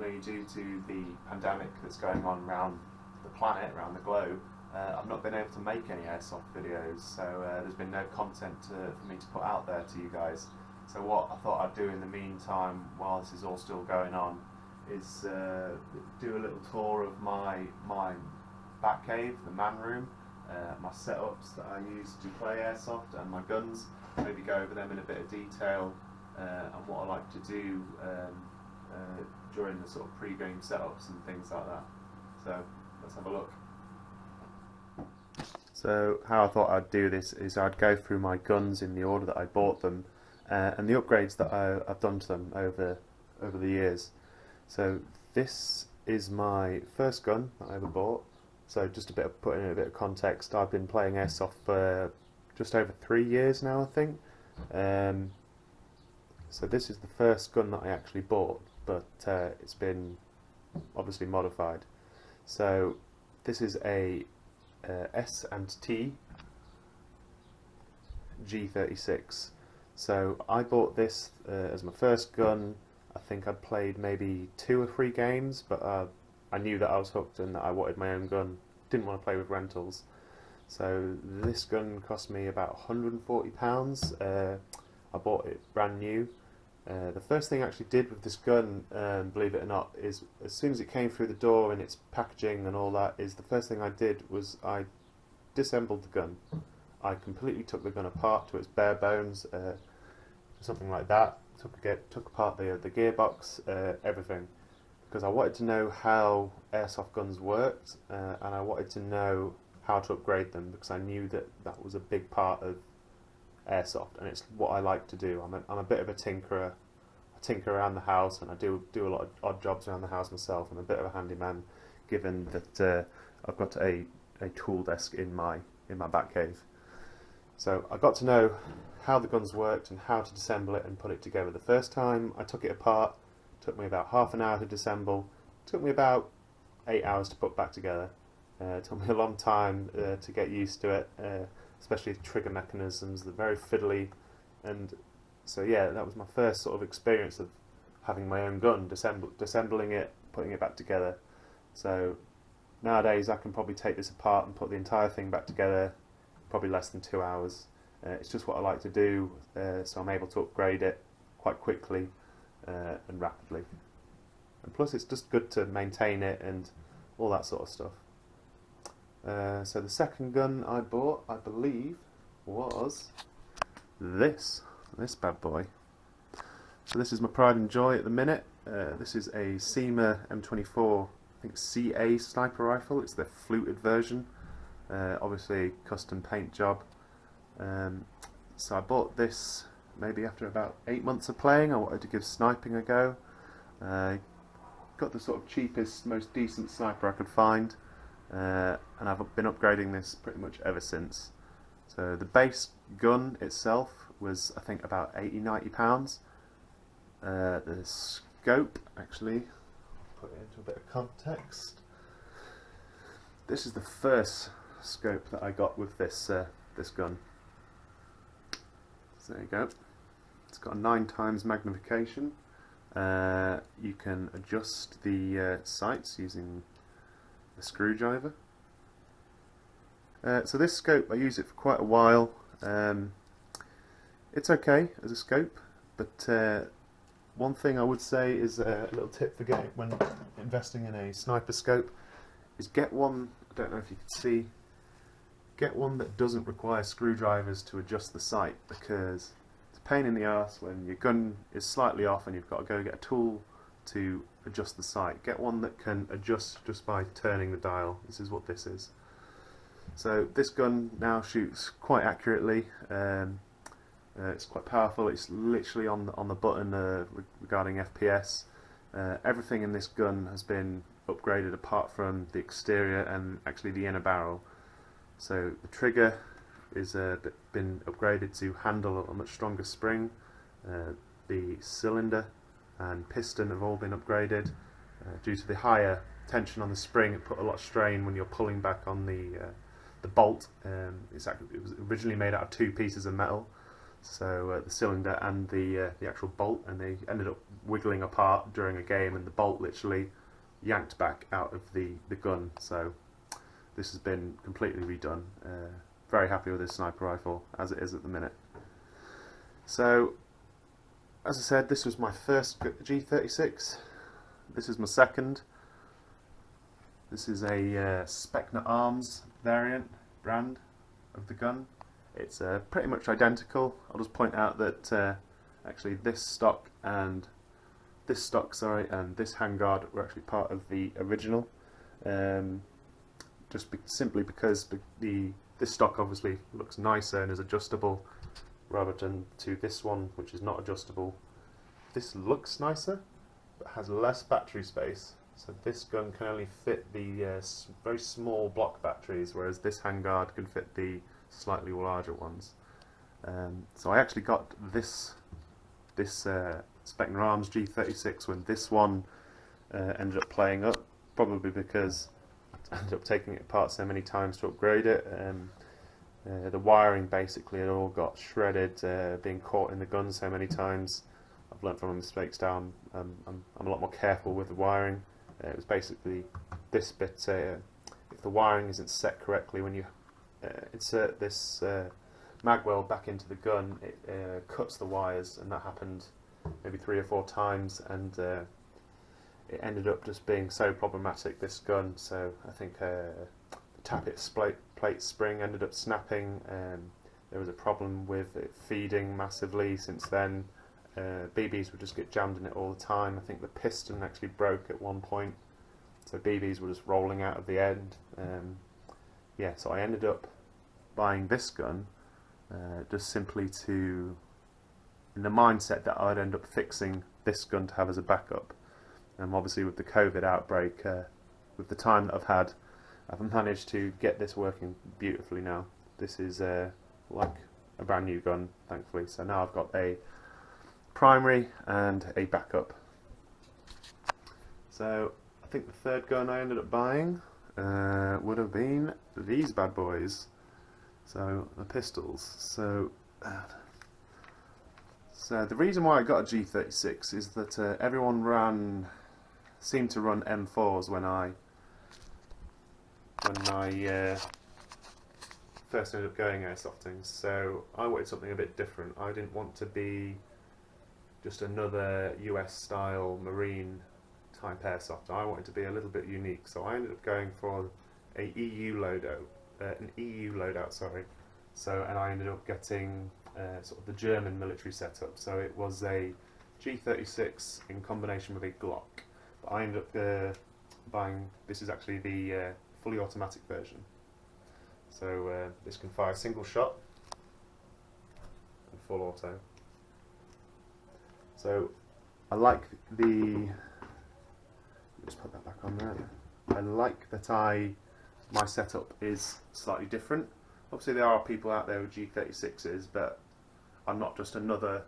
unfortunately, due to the pandemic that's going on around the planet, around the globe, I've not been able to make any airsoft videos, so there's been no content for me to put out there to you guys. So what I thought I'd do in the meantime, while this is all still going on, is do a little tour of my back cave, the man room, my setups that I use to play airsoft, and my guns. Maybe go over them in a bit of detail, and what I like to do during the sort of pre-game setups and things like that. So let's have a look. So how I thought I'd do this is I'd go through my guns in the order that I bought them, and the upgrades that I've done to them over the years. So this is my first gun that I ever bought. So just putting in a bit of context, I've been playing airsoft for just over 3 years now, I think. So this is the first gun that I actually bought, but it's been obviously modified. So this is a S&T G36. So I bought this as my first gun. I think I'd played maybe 2 or 3 games, but I knew that I was hooked and that I wanted my own gun. Didn't want to play with rentals. So this gun cost me about £140. I bought it brand new. The first thing I actually did with this gun, believe it or not, is as soon as it came through the door and its packaging and all that, is the first thing I did was I disassembled the gun. I completely took the gun apart to its bare bones, something like that. Took apart the gearbox, everything, because I wanted to know how airsoft guns worked, and I wanted to know how to upgrade them, because I knew that was a big part of airsoft, and it's what I like to do. I'm a bit of a tinkerer. I tinker around the house, and I do a lot of odd jobs around the house myself. I'm a bit of a handyman, given that I've got a tool desk in my back cave. So I got to know how the guns worked and how to disassemble it and put it together. The first time I took it apart, it took me about half an hour to disassemble. It took me about 8 hours to put back together. It took me a long time to get used to it, especially the trigger mechanisms. They're very fiddly, and so yeah, that was my first sort of experience of having my own gun, disassembling it, putting it back together. So nowadays I can probably take this apart and put the entire thing back together, probably less than 2 hours. It's just what I like to do, so I'm able to upgrade it quite quickly and rapidly. And plus it's just good to maintain it and all that sort of stuff. So the second gun I bought, I believe, was this bad boy. So this is my pride and joy at the minute. This is a CYMA M24, I think CA sniper rifle. It's the fluted version. Obviously a custom paint job. So I bought this maybe after about 8 months of playing. I wanted to give sniping a go. Got the sort of cheapest, most decent sniper I could find. And I've been upgrading this pretty much ever since. So the base gun itself was, I think, about £80–90. The scope, actually, put it into a bit of context. This is the first scope that I got with this gun. So there you go. It's got a 9x magnification. You can adjust the sights using a screwdriver. So this scope, I use it for quite a while. It's okay as a scope, but one thing I would say is a little tip for getting when investing in a sniper scope is get one, I don't know if you can see, get one that doesn't require screwdrivers to adjust the sight, because it's a pain in the arse when your gun is slightly off and you've got to go get a tool to adjust the sight. Get one that can adjust just by turning the dial. This is what this is. So this gun now shoots quite accurately. It's quite powerful. It's literally on the button regarding FPS. Everything in this gun has been upgraded apart from the exterior and actually the inner barrel. So the trigger is been upgraded to handle a much stronger spring. The cylinder and piston have all been upgraded due to the higher tension on the spring. It put a lot of strain when you're pulling back on the bolt. It was originally made out of 2 pieces of metal, So the cylinder and the actual bolt, and they ended up wiggling apart during a game, and the bolt literally yanked back out of the gun. So this has been completely redone. Very happy with this sniper rifle as it is at the minute. So as I said, this was my first G36. This is my second. This is a Specna Arms variant brand of the gun. It's pretty much identical. I'll just point out that actually this stock and this handguard were actually part of the original. Simply because this stock obviously looks nicer and is adjustable, rather than to this one, which is not adjustable. This looks nicer, but has less battery space. So this gun can only fit the very small block batteries, whereas this handguard can fit the slightly larger ones. So I actually got this Specna Arms G36 when this one ended up playing up, probably because I ended up taking it apart so many times to upgrade it. The wiring basically had all got shredded, being caught in the gun so many times. I've learned from my mistakes down. I'm a lot more careful with the wiring. It was basically this bit. If the wiring isn't set correctly, when you insert this mag weld back into the gun, it cuts the wires, and that happened maybe 3 or 4 times, and it ended up just being so problematic, this gun. So I think the tappet plate spring ended up snapping, and there was a problem with it feeding massively since then. BBs would just get jammed in it all the time. I think the piston actually broke at one point, so BBs were just rolling out of the end. Yeah, so I ended up buying this gun just simply in the mindset that I'd end up fixing this gun to have as a backup. And obviously with the COVID outbreak, with the time that I've managed to get this working beautifully now. This is like a brand new gun, thankfully. So now I've got a primary and a backup. So I think the third gun I ended up buying would have been these bad boys. So the pistols. So the reason why I got a G36 is that everyone seemed to run M4s when I first ended up going airsofting. So I wanted something a bit different. I didn't want to be just another US style marine type airsoft. I wanted to be a little bit unique, so I ended up going for an EU loadout, sorry. So, and I ended up getting sort of the German military setup. So it was a G36 in combination with a Glock. But I ended up buying, this is actually the fully automatic version. So this can fire single shot and full auto. So I like just put that back on there. I like that my setup is slightly different. Obviously there are people out there with G36s, but I'm not just another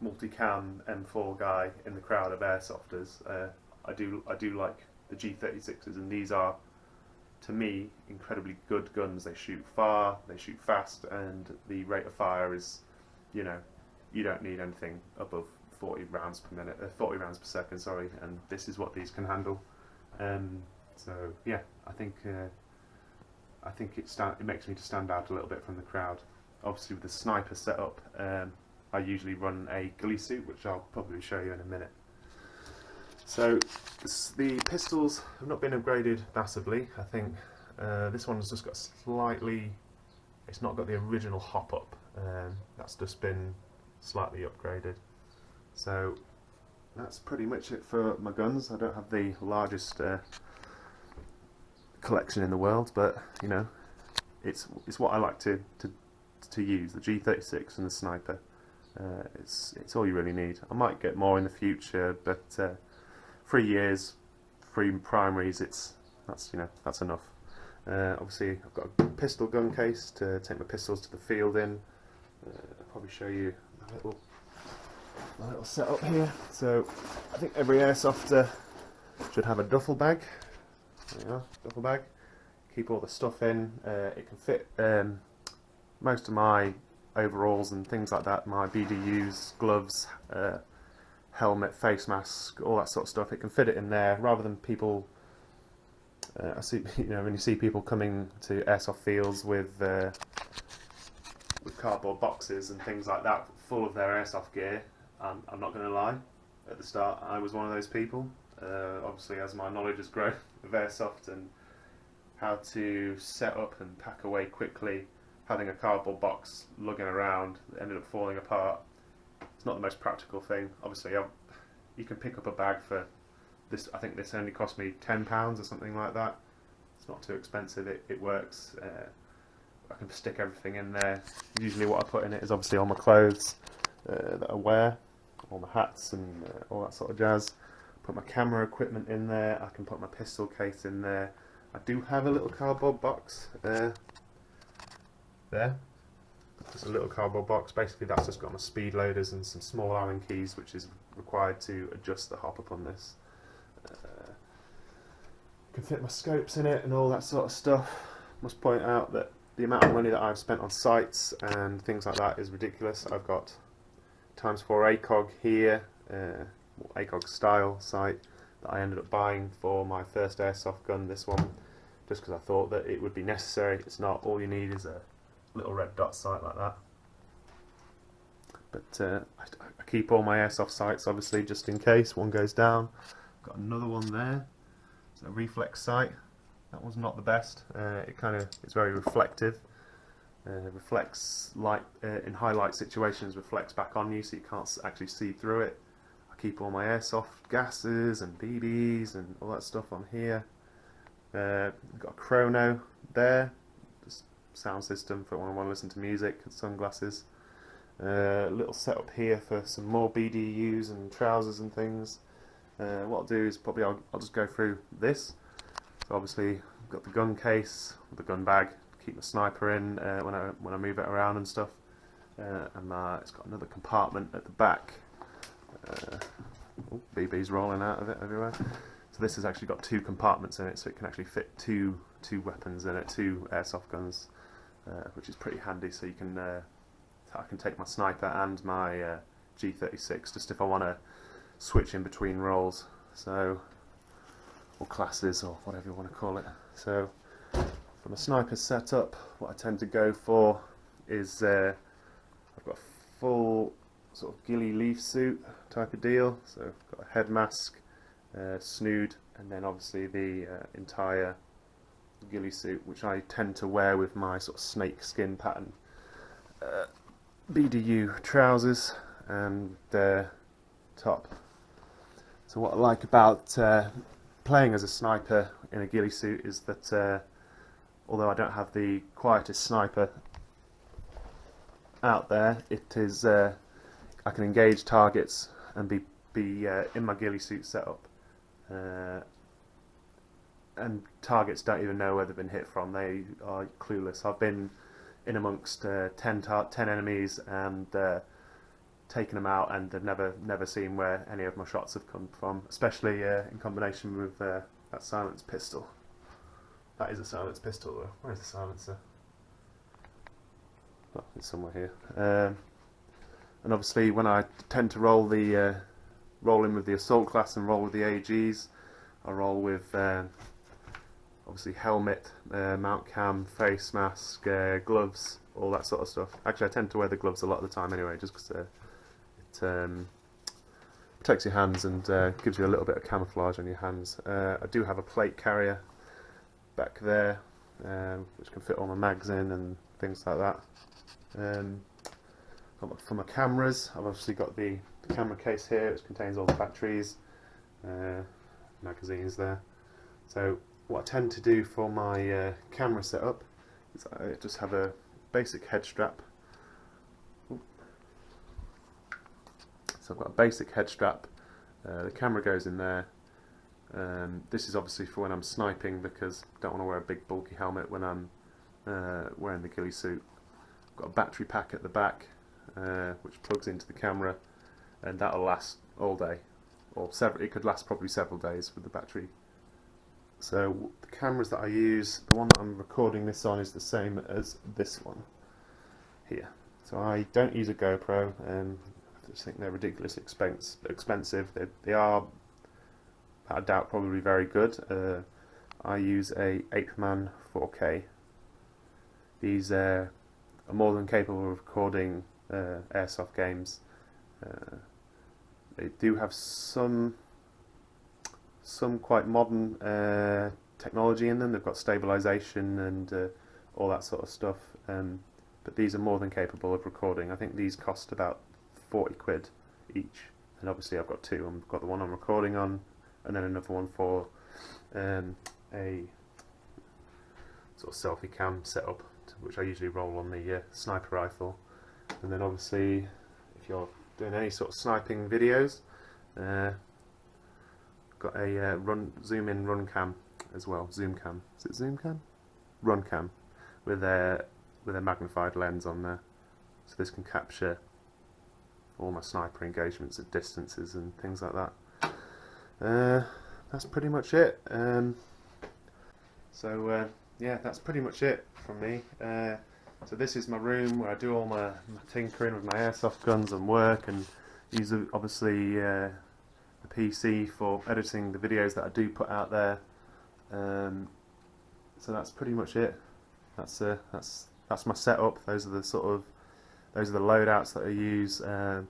multicam M4 guy in the crowd of airsofters. I do like the G36s, and these are, to me, incredibly good guns. They shoot far, they shoot fast, and the rate of fire is, you don't need anything above 40 rounds per minute, 40 rounds per second, sorry, and this is what these can handle. So yeah, I think it makes me to stand out a little bit from the crowd. Obviously with the sniper setup, I usually run a ghillie suit, which I'll probably show you in a minute. So the pistols have not been upgraded massively. I think this one's just got it's not got the original hop up. That's just been slightly upgraded. So that's pretty much it for my guns. I don't have the largest collection in the world, but it's what I like to use, the G36 and the sniper. It's all you really need. I might get more in the future, but 3 years, 3 primaries, that's enough. Obviously I've got a pistol gun case to take my pistols to the field in. I'll probably show you my little setup here. So I think every airsofter should have a duffel bag. There you are, duffel bag. Keep all the stuff in. It can fit most of my overalls and things like that, my BDUs, gloves, helmet, face mask, all that sort of stuff. It can fit it in there rather than people. I see, when you see people coming to airsoft fields with cardboard boxes and things like that full of their airsoft gear. I'm not going to lie, at the start I was one of those people. Obviously, as my knowledge has grown of airsoft and how to set up and pack away quickly, having a cardboard box lugging around that ended up falling apart, it's not the most practical thing. Obviously, you can pick up a bag for this. I think this only cost me £10 or something like that. It's not too expensive. It works. I can stick everything in there. Usually what I put in it is obviously all my clothes that I wear, all my hats and all that sort of jazz. Put my camera equipment in there. I can put my pistol case in there. I do have a little cardboard box there. Just a little cardboard box. Basically that's just got my speed loaders and some small Allen keys, which is required to adjust the hop up on this. Can fit my scopes in it and all that sort of stuff. Must point out that the amount of money that I've spent on sights and things like that is ridiculous. I've got ×4 ACOG here, ACOG style sight that I ended up buying for my first airsoft gun, this one, just because I thought that it would be necessary. It's not. All you need is a little red dot sight like that. But I keep all my airsoft sights obviously just in case one goes down. Got another one there. It's a reflex sight. That one's not the best. It's very reflective. Reflects light in high light situations. Reflects back on you, so you can't actually see through it. I keep all my airsoft gases and BBs and all that stuff on here. Got a chrono there. Just sound system for when I want to listen to music. And sunglasses. Little setup here for some more BDUs and trousers and things. What I'll do is probably I'll just go through this. So obviously I've got the gun case, the gun bag, keep my sniper in when I move it around and stuff, and it's got another compartment at the back. BB's rolling out of it everywhere. So this has actually got two compartments in it, so it can actually fit two weapons in it, two airsoft guns, which is pretty handy. So you can I can take my sniper and my G36 just if I want to switch in between roles. So. Or classes, or whatever you want to call it. So, from a sniper setup, what I tend to go for is I've got a full sort of ghillie leaf suit type of deal. So, I've got a head mask, snood, and then obviously the entire ghillie suit, which I tend to wear with my sort of snake skin pattern BDU trousers and top. So, what I like about playing as a sniper in a ghillie suit is that although I don't have the quietest sniper out there, it is I can engage targets and be in my ghillie suit setup, and targets don't even know where they've been hit from. They are clueless. I've been in amongst 10 enemies and taken them out, and they've never seen where any of my shots have come from, especially in combination with that silenced pistol. That is a silenced pistol though. Where's the silencer? Oh, it's somewhere here. And obviously when I tend to roll in with the assault class and roll with the AGs, I roll with obviously helmet, mount cam, face mask, gloves, all that sort of stuff. Actually I tend to wear the gloves a lot of the time anyway, just because it protects your hands and gives you a little bit of camouflage on your hands. I do have a plate carrier back there, which can fit all my mags in and things like that. For my cameras, I've obviously got the camera case here, which contains all the batteries, magazines there. So what I tend to do for my camera setup is I just have a basic head strap. So I've got a basic head strap, the camera goes in there. This is obviously for when I'm sniping, because I don't want to wear a big bulky helmet when I'm wearing the ghillie suit. I've got a battery pack at the back, which plugs into the camera, and that'll last all day, or it could last probably several days with the battery. So the cameras that I use, the one that I'm recording this on is the same as this one here. So So I don't use a GoPro. I just think they're ridiculously expensive. They are, I doubt, probably very good. I use a 8th-man 4K. These are more than capable of recording Airsoft games. They do have some quite modern technology in them. They've got stabilization and all that sort of stuff. But these are more than capable of recording. I think these cost about 40 quid each. And obviously I've got two. I've got the one I'm recording on, and then another one for a sort of selfie cam setup, which I usually roll on the sniper rifle. And then obviously, if you're doing any sort of sniping videos, got a zoom in run cam as well. Zoom cam. Is it zoom cam? Run cam with a magnified lens on there, so this can capture all my sniper engagements at distances and things like that. That's pretty much it. Yeah, that's pretty much it from me. So this is my room where I do all my tinkering with my airsoft guns and work, and use obviously the PC for editing the videos that I do put out there. So that's pretty much it. That's my setup. Those are the loadouts that I use, the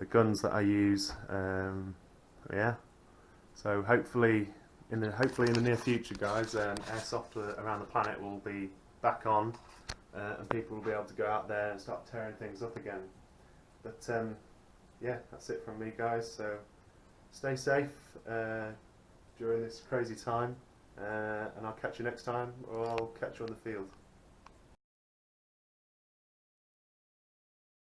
guns that I use. Yeah. So hopefully in the near future, guys, airsoft around the planet will be back on, and people will be able to go out there and start tearing things up again. But yeah, that's it from me, guys. So stay safe during this crazy time, and I'll catch you next time, or I'll catch you on the field.